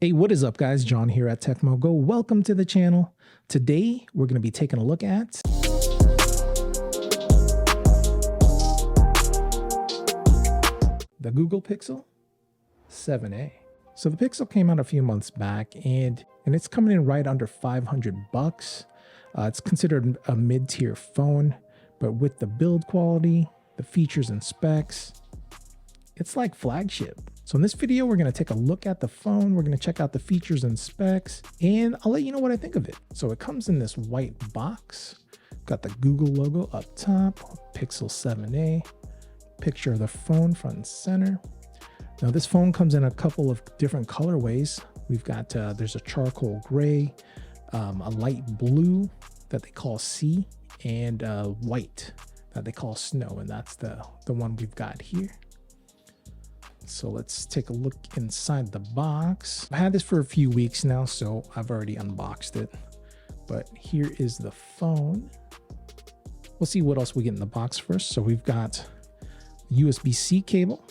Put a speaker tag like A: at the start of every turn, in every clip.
A: Hey, what is up guys? John here at Tekmogo. Welcome to the channel. Today, we're going to be taking a look at the Google Pixel 7a. So the Pixel came out a few months back and it's coming in right under 500 bucks. It's considered a mid-tier phone, but with the build quality, the features and specs, it's like flagship. So in this video, we're going to take a look at the phone. We're going to check out the features and specs, and I'll let you know what I think of it. So it comes in this white box, got the Google logo up top, Pixel 7a, picture of the phone front and center. Now this phone comes in a couple of different colorways. We've got, there's a charcoal gray, a light blue that they call sea, and white that they call snow. And that's the one we've got here. So let's take a look inside the box. I had this for a few weeks now, so I've already unboxed it. But here is the phone. We'll see what else we get in the box first. So we've got USB-C cable.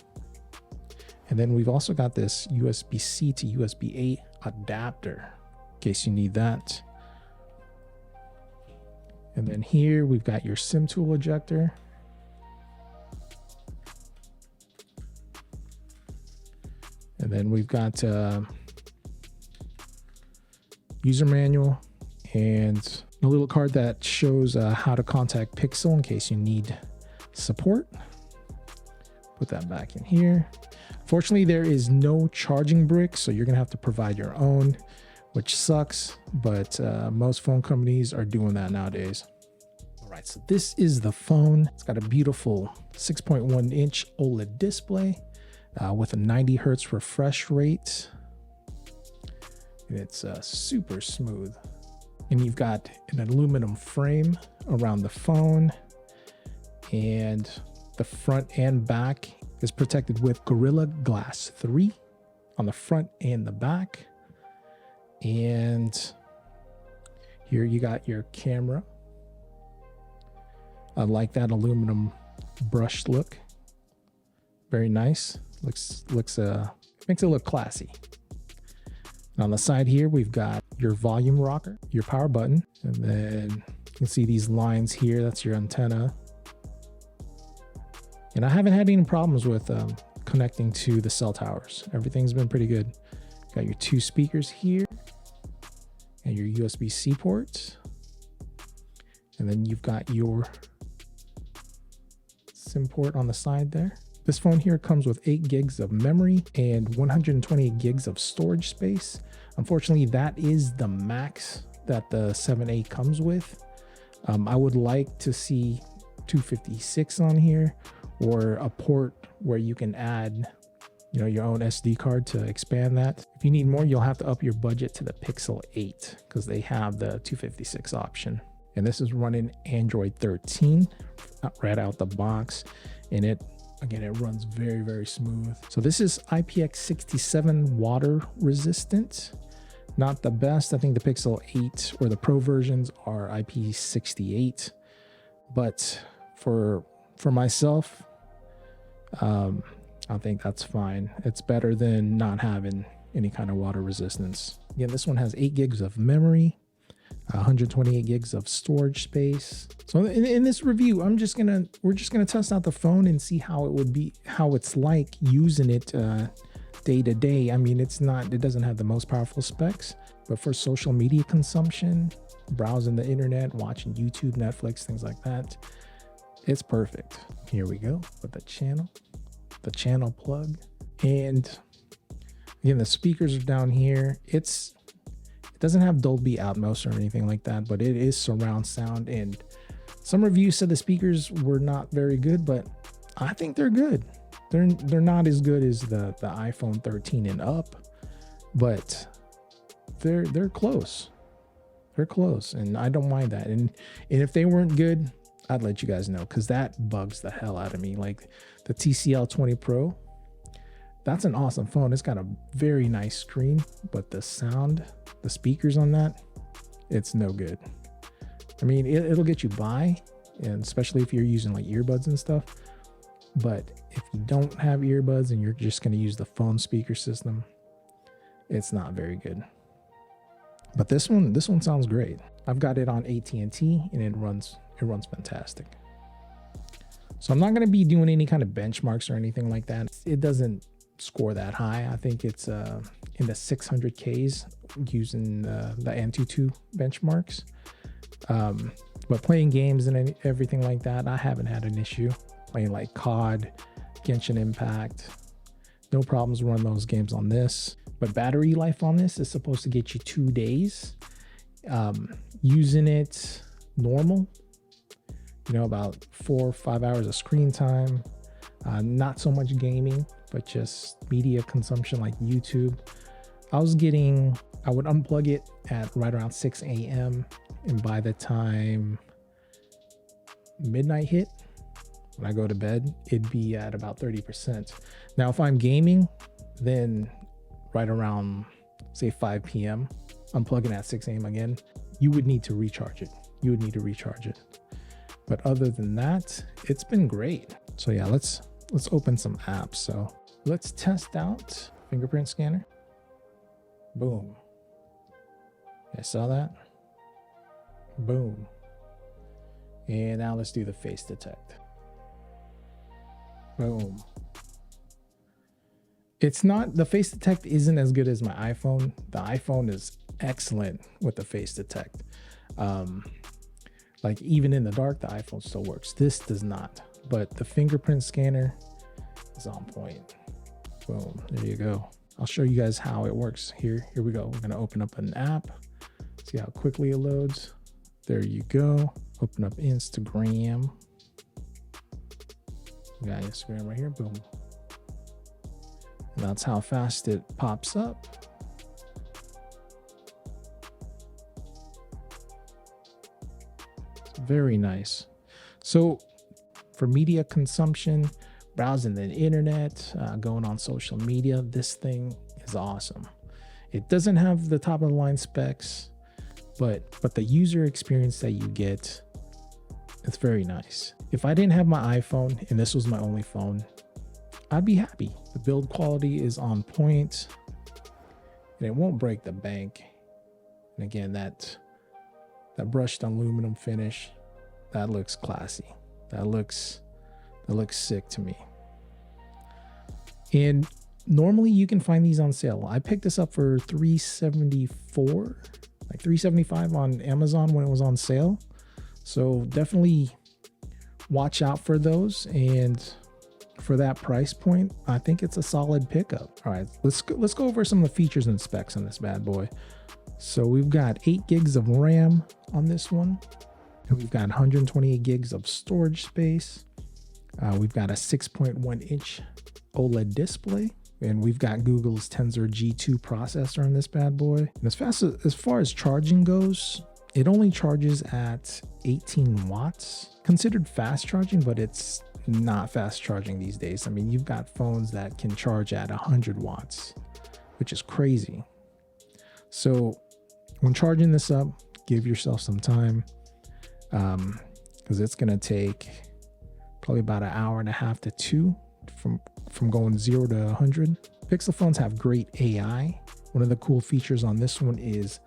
A: And then we've also got this USB-C to USB-A adapter, in case you need that. And then here we've got your SIM tool ejector. And then we've got user manual and a little card that shows how to contact Pixel in case you need support. Put that back in here. Fortunately, there is no charging brick, so you're gonna have to provide your own, which sucks, but most phone companies are doing that nowadays. All right, so this is the phone. It's got a beautiful 6.1 inch OLED display. With a 90 hertz refresh rate. And it's super smooth. And you've got an aluminum frame around the phone. And the front and back is protected with Gorilla Glass 3 on the front and the back. And here you got your camera. I like that aluminum brushed look. Very nice. Makes it look classy. And on the side here, we've got your volume rocker, your power button, and then you can see these lines here. That's your antenna. And I haven't had any problems with connecting to the cell towers. Everything's been pretty good. Got your two speakers here and your USB-C ports. And then you've got your SIM port on the side there. This phone here comes with 8 gigs of memory and 128 gigs of storage space. Unfortunately, that is the max that the 7a comes with. I would like to see 256 on here, or a port where you can add, your own SD card to expand that. If you need more, you'll have to up your budget to the Pixel 8 because they have the 256 option. And this is running Android 13 right out the box, and it runs very, very smooth. So this is IPX67 water resistant. Not the best. I think the Pixel 8 or the Pro versions are IP68. But for myself, I think that's fine. It's better than not having any kind of water resistance. Again, this one has 8 gigs of memory, 128 gigs of storage space. So in this review, we're just gonna test out the phone and see how it's like using it day to day. I mean, it doesn't have the most powerful specs, but for social media consumption, browsing the internet, watching YouTube, Netflix, things like that, it's perfect. Here we go with the channel plug. And again, the speakers are down here. It doesn't have Dolby Atmos or anything like that, but it is surround sound. And some reviews said the speakers were not very good, but I think they're good. They're not as good as the iPhone 13 and up, but they're close. They're close, and I don't mind that. And if they weren't good, I'd let you guys know, because that bugs the hell out of me. Like the TCL 20 Pro, that's an awesome phone. It's got a very nice screen, but the sound, the speakers on that, it's no good. I mean, it'll get you by, and especially if you're using like earbuds and stuff. But if you don't have earbuds and you're just going to use the phone speaker system, it's not very good. But this one sounds great. I've got it on AT&T and it runs fantastic. So I'm not going to be doing any kind of benchmarks or anything like that. It doesn't score that high. I think it's in the 600Ks using the Antutu benchmarks. But playing games and everything like that, I haven't had an issue. Playing like COD, Genshin Impact, no problems running those games on this. But battery life on this is supposed to get you 2 days. Using it normal, you know, about 4 or 5 hours of screen time. Not so much gaming, but just media consumption like YouTube. I would unplug it at right around 6 a.m. and by the time midnight hit, when I go to bed, it'd be at about 30%. Now, if I'm gaming, then right around, say, 5 p.m., unplugging at 6 a.m. again, you would need to recharge it. But other than that, it's been great. So yeah, let's open some apps. So let's test out fingerprint scanner. Boom. I saw that. Boom. And now let's do the face detect. Boom. The face detect isn't as good as my iPhone. The iPhone is excellent with the face detect. Like even in the dark, the iPhone still works. This does not, but the fingerprint scanner is on point. Boom, there you go. I'll show you guys how it works here. Here we go. We're gonna open up an app. See how quickly it loads. There you go. Open up Instagram. We got Instagram right here, boom. And that's how fast it pops up. It's very nice. So for media consumption, browsing the internet, going on social media, this thing is awesome. It doesn't have the top of the line specs, but the user experience that you get, it's very nice. If I didn't have my iPhone and this was my only phone, I'd be happy. The build quality is on point and it won't break the bank. And again, that brushed aluminum finish, that looks classy. That looks sick to me. And normally you can find these on sale. I picked this up for $374, like $375 on Amazon when it was on sale. So definitely watch out for those. And for that price point, I think it's a solid pickup. All right, let's go over some of the features and specs on this bad boy. So we've got 8 gigs of RAM on this one. And we've got 128 gigs of storage space. We've got a 6.1 inch OLED display. And we've got Google's Tensor G2 processor on this bad boy. And as far as charging goes, it only charges at 18 watts. Considered fast charging, but it's not fast charging these days. I mean, you've got phones that can charge at 100 watts, which is crazy. So when charging this up, give yourself some time, because it's going to take probably about an hour and a half to 2 from going 0 to 100. Pixel phones have great AI. One of the cool features on this one is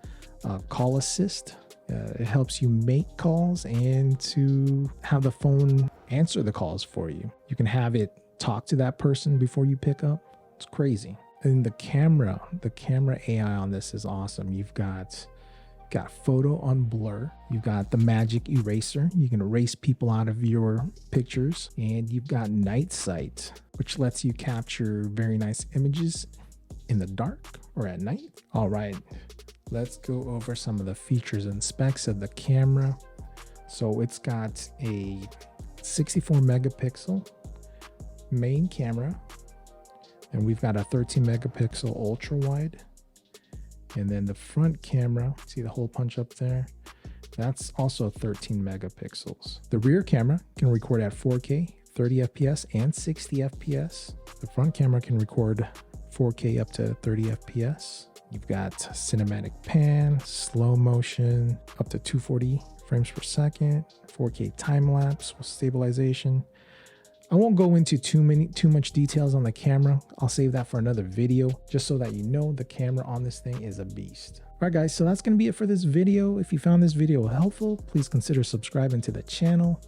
A: call assist. It helps you make calls and to have the phone answer the calls for you. You can have it talk to that person before you pick up. It's crazy. And the camera AI on this is awesome. You've got photo on blur. You've got the magic eraser. You can erase people out of your pictures. And you've got night sight, which lets you capture very nice images in the dark or at night. All right, let's go over some of the features and specs of the camera. So it's got a 64 megapixel main camera, and we've got a 13 megapixel ultra wide. And then the front camera, see the hole punch up there? That's also 13 megapixels. The rear camera can record at 4K, 30 FPS, and 60 FPS. The front camera can record 4K up to 30 FPS. You've got cinematic pan, slow motion, up to 240 frames per second, 4K time lapse with stabilization. I won't go into too much details on the camera. I'll save that for another video, just so that you know the camera on this thing is a beast. All right guys, so that's gonna be it for this video. If you found this video helpful, please consider subscribing to the channel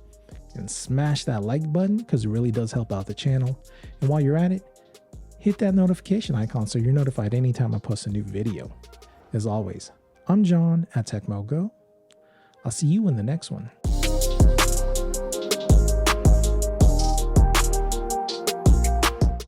A: and smash that like button because it really does help out the channel. And while you're at it, hit that notification icon so you're notified anytime I post a new video. As always, I'm John at Tekmogo. I'll see you in the next one.